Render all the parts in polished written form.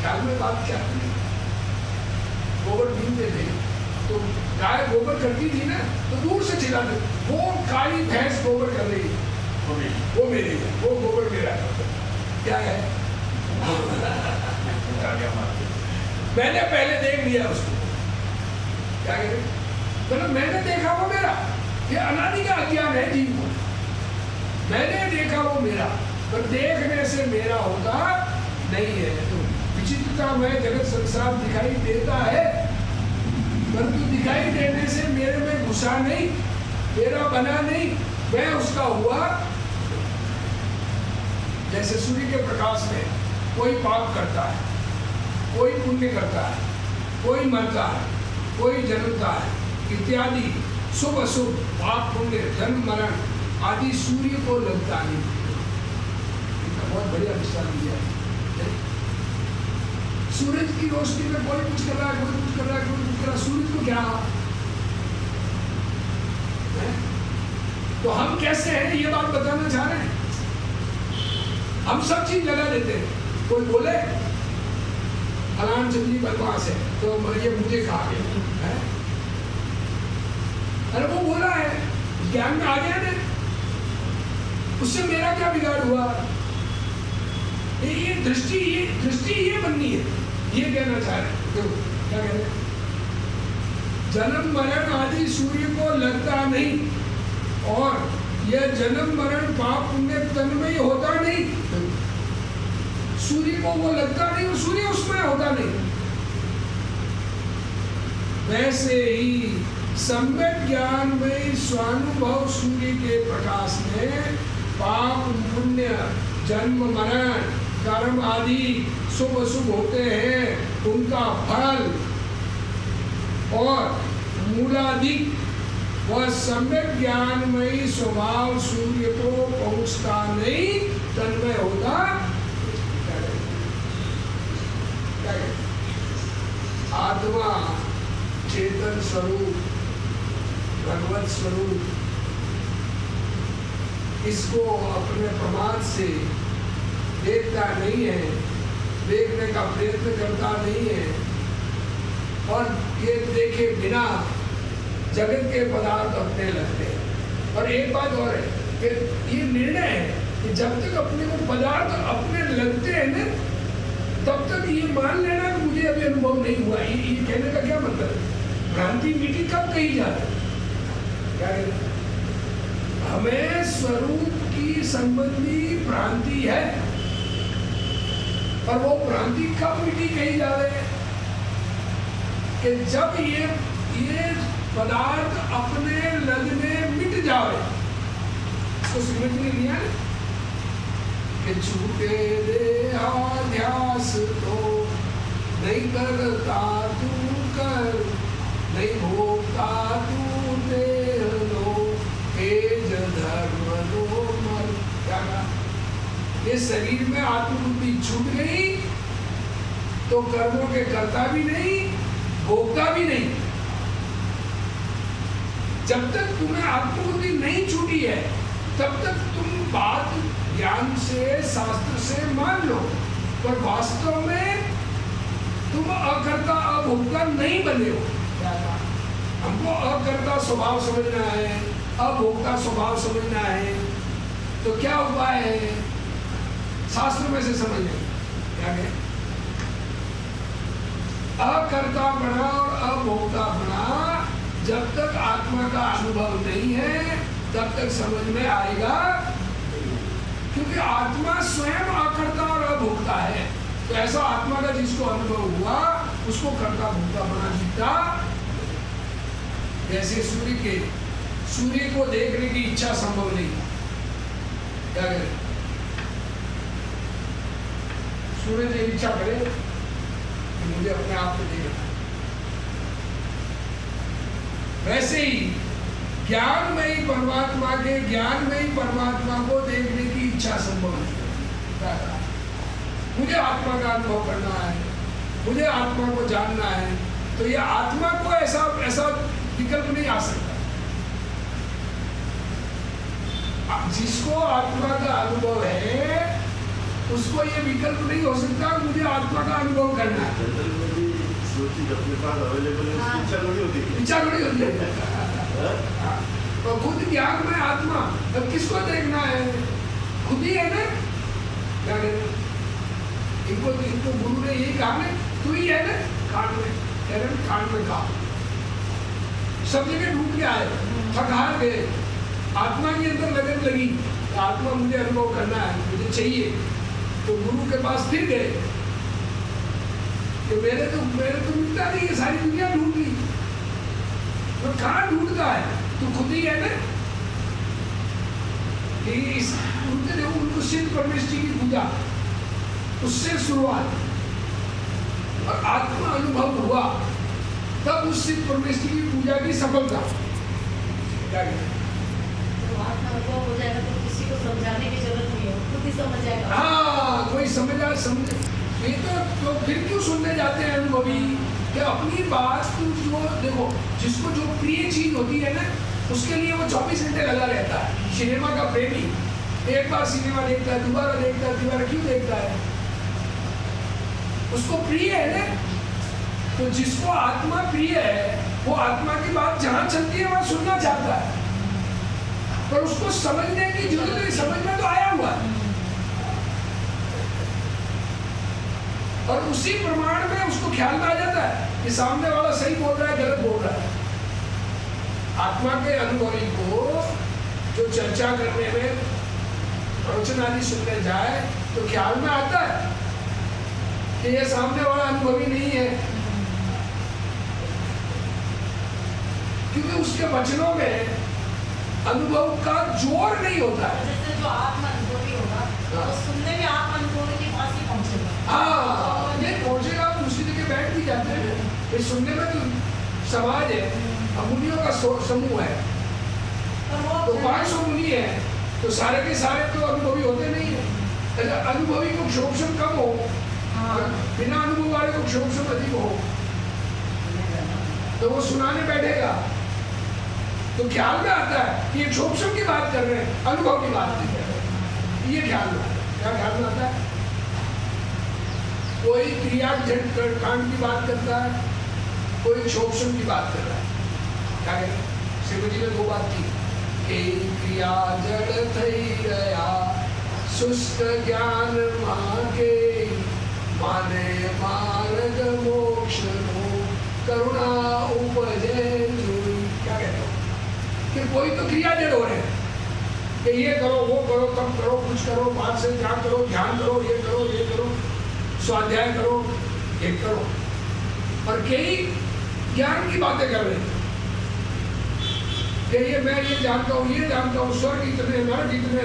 ख्याल में बात क्या थी? गोबर बीनते थे तो गाय गोबर करती थी ना, तो दूर से चिल्लाते, वो काली भैंस गोबर कर रही है, वो मेरी है, वो गोबर मेरा है। क्या है? मैंने पहले देख लिया उसको। क्या कह रहे? मतलब मैंने देखा वो मेरा। ये अनादि का अज्ञान है जीव को। मैंने देखा वो मेरा, पर देखने से मेरा होता नहीं है। तो विचित्रता में जगत संसार दिखाई देता है, परंतु दिखाई देने से मेरे में घुसा नहीं, मेरा बना नहीं, मैं उसका हुआ। जैसे सूर्य के प्रकाश में कोई पाप करता है, कोई पुण्य करता है, कोई मरता है, कोई जन्मता है इत्यादि, शुभ अशुभ, पाप पुण्य, जन्म मरण आदि सूर्य को लगता नहीं। बहुत बढ़िया विचार दिया है। सूरज की रोशनी में कोई कुछ कर रहा है, कोई कुछ कर रहा है, कोई कुछ कर रहा है, सूरज को क्या है? तो हम कैसे हैं ये बात बताना चाह रहे हैं। हम सब चीज लगा देते हैं। कोई बोले फलान चंदी बदमाश है तो ये मुझे कहा गया है, अरे वो बोला है, ज्ञान में आ गया ना, उससे मेरा क्या बिगाड़ हुआ? ये दृष्टि ये बननी है, ये कहना चाह रहे हैं। तो क्या कह रहे हैं? जन्म मरण आदि सूर्य को लगता नहीं, और यह जन्म मरण पाप पुण्य तन में ही होता नहीं। सूर्य को वो लगता नहीं और सूर्य उसमें होता नहीं। वैसे ही सम्यक ज्ञान में स्वानुभव सूर्य के प्रकाश में पाप पुण्य जन्म मरण कर्म आदि शुभ अशुभ होते हैं, उनका फल और मूलाधिक वह सम्यक ज्ञानमयी स्वभाव सूर्य को पहुंचता नहीं, तन्मय होता। आत्मा चेतन स्वरूप, भगवत स्वरूप, इसको अपने प्रमाद से देखता नहीं है, देखने का प्रयत्न करता नहीं है, और ये देखे बिना जगत के पदार्थ अपने लगते हैं। और एक बात और है कि ये निर्णय है कि जब तक अपने को पदार्थ अपने लगते हैं ना, तब तक ये मान लेना कि मुझे अभी अनुभव नहीं हुआ। ये कहने का क्या मतलब है? भ्रांति मिटी कब कही जाती है? क्या कहते? हमें स्वरूप की संबंधी भ्रांति है, और वो भ्रांति कब मिटी कही जा रही है? कि जब ये पदार्थ अपने लगने मिट जाए। इसको समझ में लिया है कि छूटे देहाध्यास तो नहीं करता तू कर, नहीं भोगता तू देह लो, तेज धर्म लो मर। क्या कहा? ये शरीर में आत्मबुद्धि छूट गई तो कर्मों के करता भी नहीं, भोगता भी नहीं। जब तक तुम्हें आत्मबुद्धि नहीं छूटी है, तब तक तुम बात ज्ञान से शास्त्र से मान लो, पर वास्तव में तुम अकर्ता अभोक्ता नहीं बने हो। हमको अकर्ता स्वभाव समझना है, अभोक्ता स्वभाव समझना है, तो क्या उपाय है? शास्त्र में से समझ लें। क्या है? अकर्ता बना और अभोक्ता बना, जब तक आत्मा का अनुभव नहीं है तब तक समझ में आएगा, क्योंकि आत्मा स्वयं अकर्ता और अभोक्ता है। तो ऐसा आत्मा का जिसको अनुभव हुआ उसको कर्ता भोक्ता बना जीता। जैसे सूर्य को देखने की इच्छा संभव नहीं। क्या करें? सूर्य ने इच्छा करे कि मुझे अपने आप को देखना है। वैसे ही ज्ञानमयी परमात्मा के ज्ञानमयी परमात्मा को देखने की इच्छा संभव नहीं। मुझे आत्मा का अनुभव करना है, मुझे आत्मा को जानना है, तो यह आत्मा को ऐसा विकल्प नहीं आ सकता। जिसको आत्मा का अनुभव है उसको ये विकल्प नहीं हो सकता मुझे आत्मा का अनुभव करना है। अपने पास अवेलेबल है, इच्छा थोड़ी होती है। इच्छा थोड़ी होती है। तो खुद ज्ञान में आत्मा, अब किसको देखना है? खुद ही है ना। क्या कहते इनको गुरु ने यही कहा ना, तू ही है ना कान में, कह रहे कान में कहा। सब जगह ढूंढ के आए, थक हार गए, आत्मा के अंदर लगन लगी, आत्मा मुझे अनुभव करना है, मुझे चाहिए। तो गुरु के पास फिर गए कि मेरे तो मिलता नहीं है, सारी दुनिया ढूंढ ली। तो कहाँ ढूंढता है? तू खुद ही है ना। उनको सिद्ध परमेश्वरी की पूजा, उससे शुरुआत और आत्मा अनुभव हुआ, तब उस सिद्ध परमेश्वरी की पूजा की सफलता। क्या कहते हैं? हो जाएगा तो किसी को समझाने की जरूरत नहीं है, खुद ही समझ जाएगा। हाँ, कोई समझे ये तो फिर क्यों सुनने जाते हैं अनुभवी कि अपनी बात जो देखो, जिसको जो प्रिय चीज होती है ना, उसके लिए वो 24 घंटे लगा रहता है। सिनेमा का प्रेमी एक बार सिनेमा देखता है, दोबारा देखता है, दोबारा क्यों देखता है? उसको प्रिय है ना। तो जिसको आत्मा प्रिय है, वो आत्मा की बात जहां चलती है वहां सुनना चाहता है, पर उसको समझने की जरूरत नहीं, समझ में तो आया हुआ है। और उसी प्रमाण में उसको ख्याल में आ जाता है कि सामने वाला सही बोल रहा है, गलत बोल रहा है। आत्मा के अनुभवी को जो चर्चा करने में, प्रवचन आदि सुनने जाए तो ख्याल में आता है कि ये सामने वाला अनुभवी नहीं है, क्योंकि उसके वचनों में अनुभव का जोर नहीं होता है। जैसे जो आत्मा अनुभवी होगा, तो सुनने में आत्मा अनुभवी के पास ही पहुंचेगा। हाँ, नहीं पहुंचेगा, आप दूसरी जगह बैठ भी जाते हैं। ये सुनने में तो समाज है, मुनियों का समूह है, तो 500 मुनि है, तो सारे के सारे तो अनुभवी होते नहीं है। अगर अनुभवी को क्षोभन कम हो, बिना अनुभव वाले को क्षोभन अधिक हो, तो वो सुनाने बैठेगा तो ख्याल में आता है कि ये क्षोभन की बात कर रहे हैं, अनुभव की बात नहीं कर रहे। ये ख्याल में आता है। क्या ख्याल में आता है? कोई क्रिया कांड की बात करता है, कोई क्षोभन की बात कर रहा है। क्या कहते हैं? शिव जी ने 2 बात की, क्रिया जड़ थई रहा, सुस्त ज्ञान मांगे, माने मार्ग मोक्ष हो, करुणा उपजे जोई। क्या कहते हो? कि कोई तो क्रिया जड़ हो रहे हैं कि ये करो, वो करो, तब करो, कुछ करो, 5 से त्याग करो, ध्यान करो, ये करो, ये करो, स्वाध्याय करो, ये करो, और कई ज्ञान की बातें कर रहे हैं कि ये मैं ये जानता हूँ, ये जानता हूँ, स्वर्ग इतने, नरक इतने,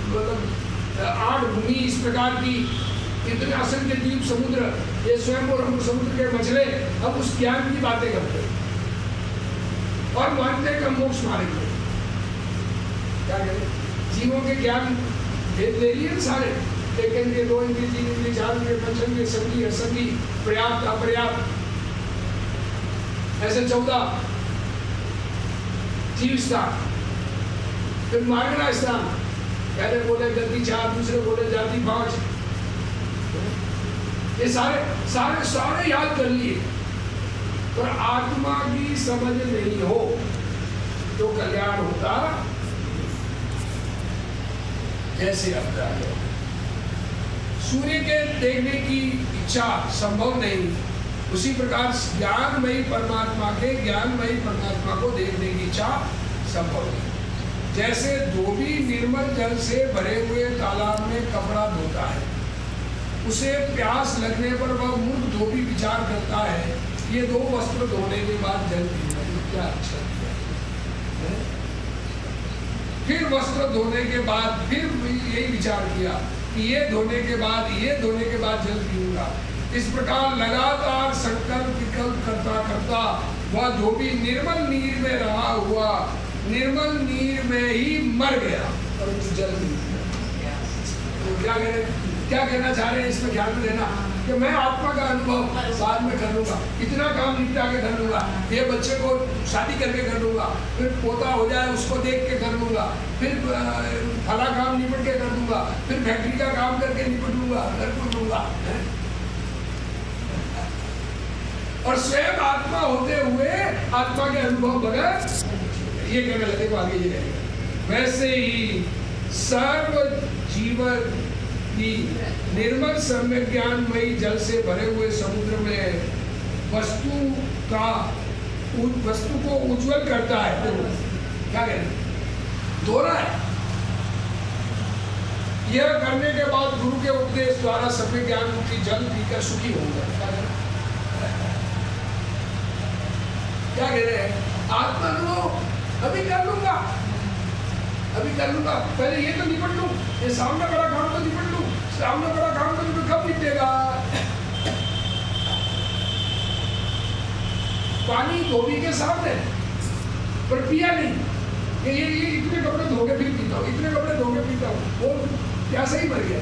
मतलब 8 भूमि इस प्रकार की, इतने असंख्य द्वीप समुद्र, ये स्वयं और हम समुद्र के मछले, अब उस ज्ञान की बातें करते हैं और मानते हैं कि मोक्ष मार्ग में। क्या करें? जीवों के ज्ञान भेद ले लिए सारे, लेकिन ये 2 इंद्रिय, 3 इंद्रिय, 4 इंद्रिय, 5 इंद्रिय, संगी, असंगी, पर्याप्त, अपर्याप्त, ऐसे 14 जीव स्थान, फिर मार्गना स्थान। पहले बोले गति 4, दूसरे बोले जाति 5। ये सारे याद कर लिए, पर आत्मा की समझ नहीं हो तो कल्याण होता जैसे अब है। सूर्य के देखने की इच्छा संभव नहीं, उसी प्रकार ज्ञानमयी परमात्मा को देखने की इच्छा संभव नहीं। जैसे धोबी निर्मल जल से भरे हुए तालाब में कपड़ा धोता है, उसे प्यास लगने पर वह मूर्ख धोबी विचार करता है, ये 2 वस्त्र धोने के बाद जल पीना क्या अच्छा है। फिर वस्त्र धोने के बाद फिर यही विचार किया कि ये धोने के बाद जल पीऊंगा। इस प्रकार लगातार संकल्प विकल्प करता करता वह धोबी निर्मल नीर में रहा हुआ निर्मल नीर में ही मर गया, परंतु जल नहीं। तो क्या करें? क्या कहना चाह रहे हैं इसमें ध्यान में देना कि मैं आत्मा का अनुभव बाद में कर लूंगा, इतना काम निपटा के कर लूंगा, ये बच्चे को शादी करके कर लूंगा, फिर पोता हो जाए उसको देख के कर लूंगा, फिर फला काम निपट के कर दूंगा, फिर फैक्ट्री का काम करके निपट लूंगा, घर को लूंगा। और स्वयं आत्मा होते हुए आत्मा के अनुभव बगैर ये कहने लगे, आगे ये कहेगा वैसे ही सर्व जीवन की निर्मल सम्यक ज्ञानमयी जल से भरे हुए समुद्र में वस्तु को उज्जवल करता है। तो क्या कहना दोहरा है, यह करने के बाद गुरु के उपदेश द्वारा सम्यक ज्ञान की जल पीकर सुखी होगा। क्या कह रहे हैं, आत्मा अनुभव अभी कर लूंगा, अभी कर लूंगा, पहले ये तो निपट लूं, ये सामने बड़ा काम तो निपट लूं, सामने बड़ा काम तो निपट, कब निपटेगा? पानी धोबी के सामने पर पिया नहीं, ये इतने कपड़े धोके फिर पीता हूँ, इतने कपड़े धोके पीता हूँ, वो प्यासा ही मर गया।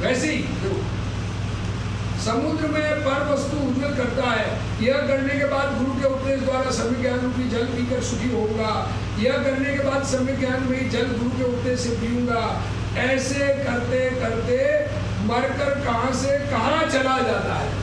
वैसे ही देखो समुद्र में पर वस्तु उज्जवल करता है, यह करने के बाद गुरु के उपदेश द्वारा सम्यक ज्ञान रूपी जल पीकर सुखी होऊंगा, यह करने के बाद सम्यक ज्ञान में जल गुरु के उपदेश से पीऊंगा। ऐसे करते करते मरकर कहां से कहां चला जाता है।